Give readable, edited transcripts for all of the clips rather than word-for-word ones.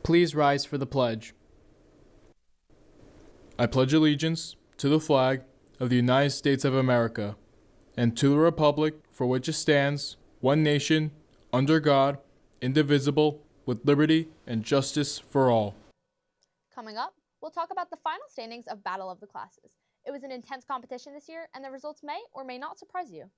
Please rise for the pledge. I pledge allegiance to the flag of the United States of America and to the republic for which it stands, one nation, under God, indivisible, with liberty and justice for all. Coming up, we'll talk about the final standings of Battle of the Classes. It was an intense competition this year, and the results may or may not surprise you.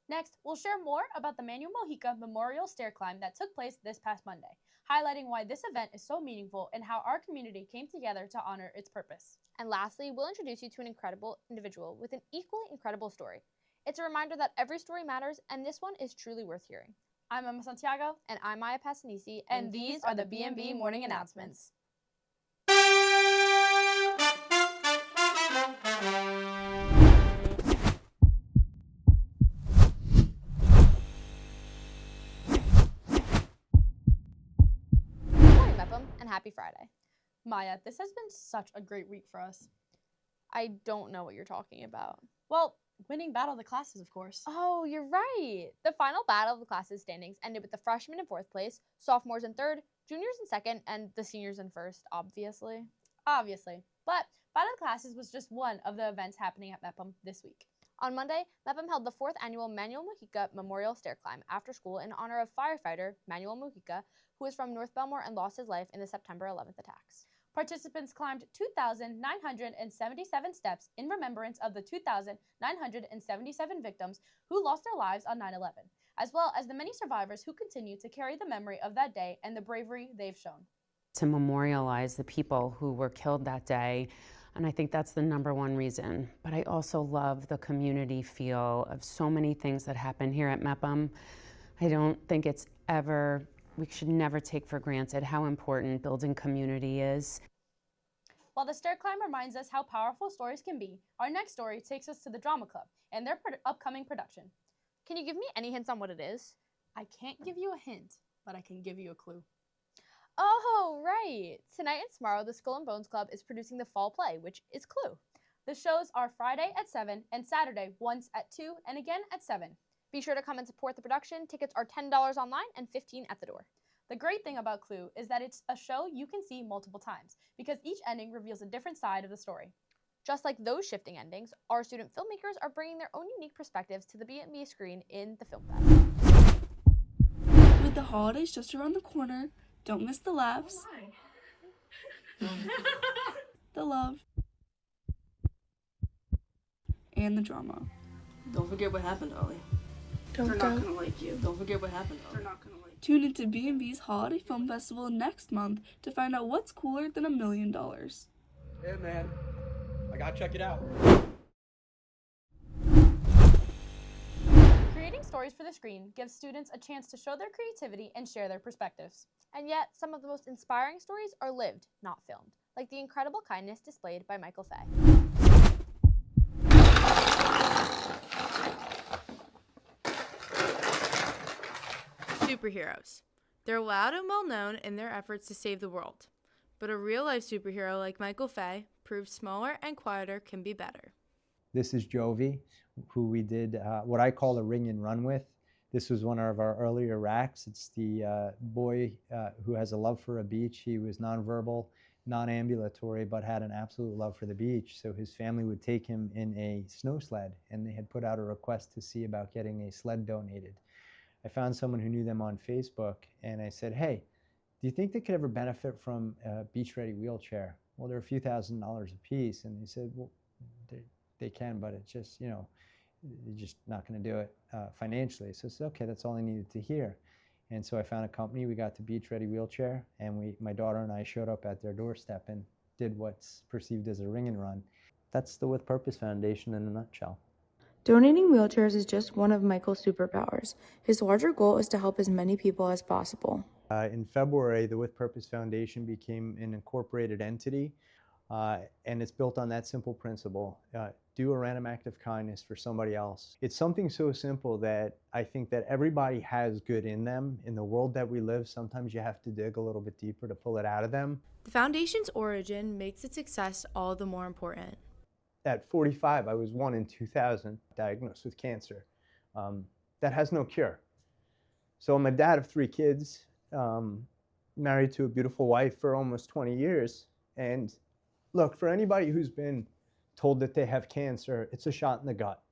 Next, we'll share more about the Manuel Mojica Memorial Stair Climb that took place this past Monday, highlighting why this event is so meaningful and how our community came together to honor its purpose. And lastly, we'll introduce you to an incredible individual with an equally incredible story. It's a reminder that every story matters, and this one is truly worth hearing. I'm Emma Santiago. And I'm Mya Passanisi. And these are the BMB Morning Announcements. And happy Friday. Mya, this has been such a great week for us. I don't know what you're talking about. Well, winning Battle of the Classes, of course. Oh, you're right. The final Battle of the Classes standings ended with the freshmen in 4th place, sophomores in 3rd, juniors in 2nd, and the seniors in 1st, obviously. But Battle of the Classes was just one of the events happening at Mepham this week. On Monday, Mepham held the 4th annual Manuel Mojica Memorial Stair Climb after school in honor of firefighter Manuel Mojica, who was from North Bellmore and lost his life in the September 11th attacks. Participants climbed 2,977 steps in remembrance of the 2,977 victims who lost their lives on 9/11, as well as the many survivors who continue to carry the memory of that day and the bravery they've shown. To memorialize the people who were killed that day, and I think that's the number one reason. But I also love the community feel of so many things that happen here at Mepham. I don't think we should never take for granted how important building community is. While the stair climb reminds us how powerful stories can be, our next story takes us to the Drama Club and their upcoming production. Can you give me any hints on what it is? I can't give you a hint, but I can give you a clue. Oh, right. Tonight and tomorrow, the Skull and Bones Club is producing the fall play, which is Clue. The shows are Friday at 7 and Saturday once at 2 and again at 7. Be sure to come and support the production. Tickets are $10 online and $15 at the door. The great thing about Clue is that it's a show you can see multiple times because each ending reveals a different side of the story. Just like those shifting endings, our student filmmakers are bringing their own unique perspectives to the BMB screen in the film fest. With the holidays just around the corner, don't miss the laughs, the love, and the drama. Don't forget what happened, Ollie. They're not gonna like you. Don't forget what happened, Ollie. They're not gonna like you. Tune into BMB's Holiday Film Festival next month to find out what's cooler than $1 million. Hey man, I gotta check it out. Creating stories for the screen gives students a chance to show their creativity and share their perspectives. And yet, some of the most inspiring stories are lived, not filmed, like the incredible kindness displayed by Michael Fay. Superheroes. They're loud and well known in their efforts to save the world. But a real-life superhero like Michael Fay proves smaller and quieter can be better. This is Jovi, who we did what I call a ring and run with. This was one of our earlier racks. It's the boy who has a love for a beach. He was nonverbal, non-ambulatory, but had an absolute love for the beach. So his family would take him in a snow sled, and they had put out a request to see about getting a sled donated. I found someone who knew them on Facebook, and I said, hey, do you think they could ever benefit from a beach-ready wheelchair? Well, they're a few $1,000s a piece. And they said, well, they can, but it's just, you know, they're just not going to do it financially. So I said, okay, that's all I needed to hear. And so I found a company, we got the beach-ready wheelchair, and my daughter and I showed up at their doorstep and did what's perceived as a ring and run. That's the With Purpose Foundation in a nutshell. Donating wheelchairs is just one of Michael's superpowers. His larger goal is to help as many people as possible. In February, the With Purpose Foundation became an incorporated entity, and it's built on that simple principle. Do a random act of kindness for somebody else. It's something so simple that I think that everybody has good in them. In the world that we live, sometimes you have to dig a little bit deeper to pull it out of them. The foundation's origin makes its success all the more important. At 45, I was 1 in 2,000 diagnosed with cancer. That has no cure. So I'm a dad of 3 kids. married to a beautiful wife for almost 20 years. And look, for anybody who's been told that they have cancer, it's a shot in the gut.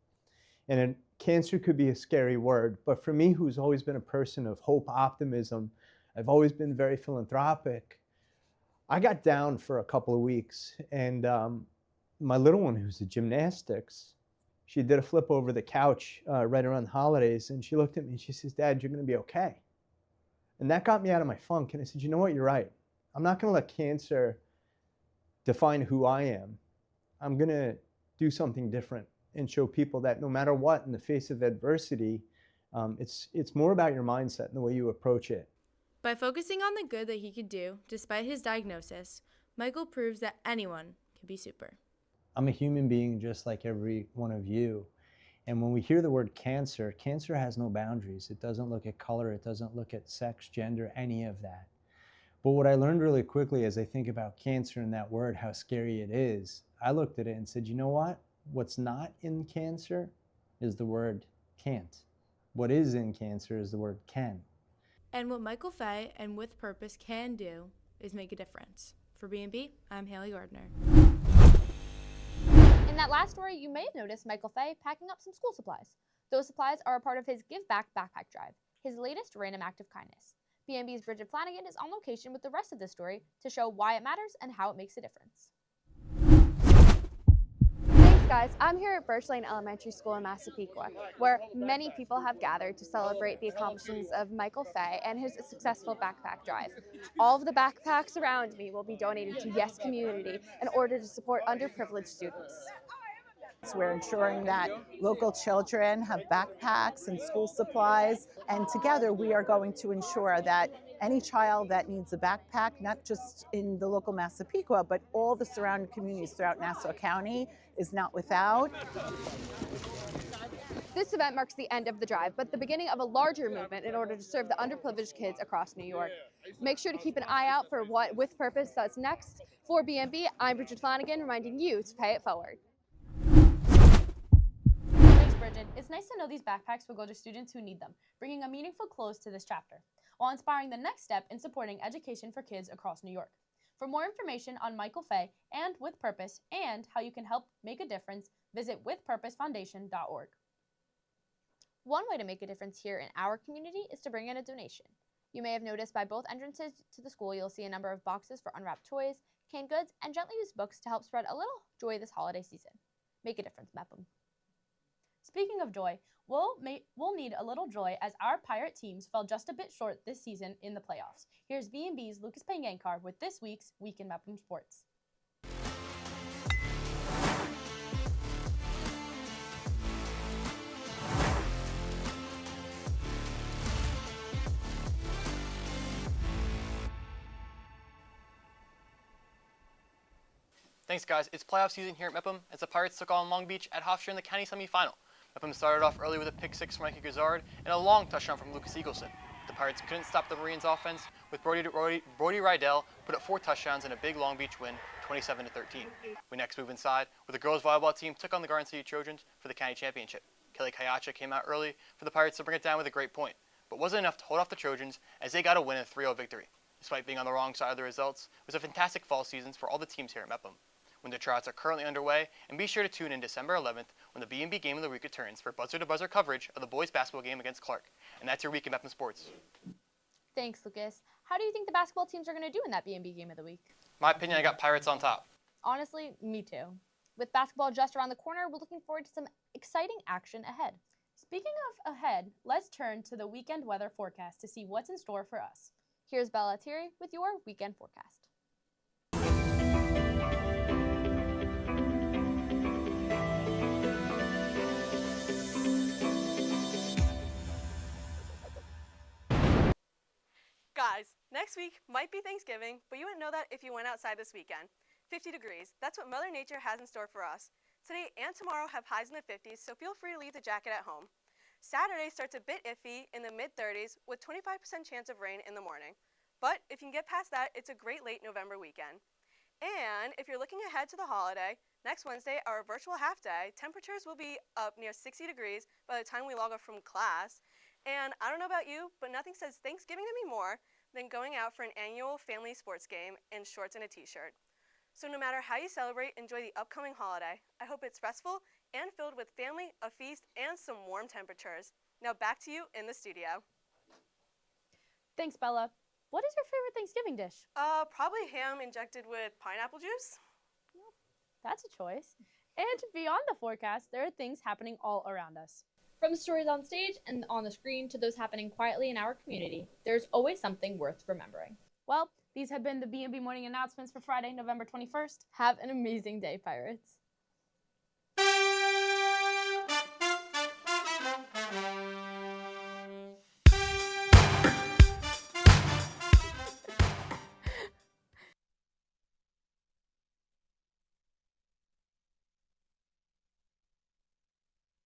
And cancer could be a scary word, but for me, who's always been a person of hope, optimism, I've always been very philanthropic. I got down for a couple of weeks, and my little one, who's in gymnastics, she did a flip over the couch right around the holidays, and she looked at me and she says, "Dad, you're going to be okay." And that got me out of my funk. And I said, you know what, you're right. I'm not going to let cancer define who I am. I'm going to do something different and show people that no matter what, in the face of adversity, it's more about your mindset and the way you approach it. By focusing on the good that he could do, despite his diagnosis, Michael proves that anyone can be super. I'm a human being just like every one of you. And when we hear the word cancer, cancer has no boundaries. It doesn't look at color. It doesn't look at sex, gender, any of that. But what I learned really quickly as I think about cancer and that word, how scary it is, I looked at it and said, you know what? What's not in cancer is the word can't. What is in cancer is the word can. And what Michael Fay and With Purpose can do is make a difference. For BMB, I'm Hailey Gardner. In that last story, you may have noticed Michael Fay packing up some school supplies. Those supplies are a part of his Give Back Backpack Drive, his latest random act of kindness. BMB's Brigid Flanagan is on location with the rest of this story to show why it matters and how it makes a difference. Thanks, guys. I'm here at Birch Lane Elementary School in Massapequa, where many people have gathered to celebrate the accomplishments of Michael Fay and his successful backpack drive. All of the backpacks around me will be donated to Yes Community in order to support underprivileged students. We're ensuring that local children have backpacks and school supplies, and together we are going to ensure that any child that needs a backpack, not just in the local Massapequa, but all the surrounding communities throughout Nassau County, is not without. This event marks the end of the drive, but the beginning of a larger movement in order to serve the underprivileged kids across New York. Make sure to keep an eye out for what With Purpose does next. For BMB, I'm Brigid Flanagan, reminding you to pay it forward. Brigid, it's nice to know these backpacks will go to students who need them, bringing a meaningful close to this chapter, while inspiring the next step in supporting education for kids across New York. For more information on Michael Fay and With Purpose and how you can help make a difference, visit withpurposefoundation.org. One way to make a difference here in our community is to bring in a donation. You may have noticed by both entrances to the school you'll see a number of boxes for unwrapped toys, canned goods, and gently used books to help spread a little joy this holiday season. Make a difference, Mepham. Speaking of joy, we'll need a little joy as our Pirate teams fell just a bit short this season in the playoffs. Here's BMB's Lucas Paingankar with this week's Week in Mepham Sports. Thanks, guys. It's playoff season here at Mepham as the Pirates took on Long Beach at Hofstra in the county semifinal. Mepham started off early with a pick six from Mikey Gazard and a long touchdown from Lucas Eagleson. The Pirates couldn't stop the Marines' offense, with Brody Rydell put up 4 touchdowns and a big Long Beach win, 27-13. We next move inside, where the girls' volleyball team took on the Garden City Trojans for the county championship. Kelly Kayacha came out early for the Pirates to bring it down with a great point, but wasn't enough to hold off the Trojans as they got a win and 3-0 victory. Despite being on the wrong side of the results, it was a fantastic fall season for all the teams here at Mepham. Winter tryouts are currently underway, and be sure to tune in December 11th when the BMB Game of the Week returns for buzzer-to-buzzer coverage of the boys' basketball game against Clark. And that's your week in Mepham sports. Thanks, Lucas. How do you think the basketball teams are going to do in that BMB Game of the Week? My opinion, I got Pirates on top. Honestly, me too. With basketball just around the corner, we're looking forward to some exciting action ahead. Speaking of ahead, let's turn to the weekend weather forecast to see what's in store for us. Here's Bella Lettieri with your weekend forecast. Guys, next week might be Thanksgiving, but you wouldn't know that if you went outside this weekend. 50 degrees, that's what Mother Nature has in store for us. Today and tomorrow have highs in the 50s, so feel free to leave the jacket at home. Saturday starts a bit iffy in the mid-30s with 25% chance of rain in the morning. But if you can get past that, it's a great late November weekend. And if you're looking ahead to the holiday, next Wednesday, our virtual half day, temperatures will be up near 60 degrees by the time we log off from class. And I don't know about you, but nothing says Thanksgiving to me more than going out for an annual family sports game in shorts and a t-shirt. So no matter how you celebrate, enjoy the upcoming holiday. I hope it's restful and filled with family, a feast, and some warm temperatures. Now back to you in the studio. Thanks, Bella. What is your favorite Thanksgiving dish? Probably ham injected with pineapple juice. That's a choice. And beyond the forecast, there are things happening all around us. From the stories on stage and on the screen to those happening quietly in our community, there's always something worth remembering. Well, these have been the BMB Morning Announcements for Friday, November 21st. Have an amazing day, Pirates.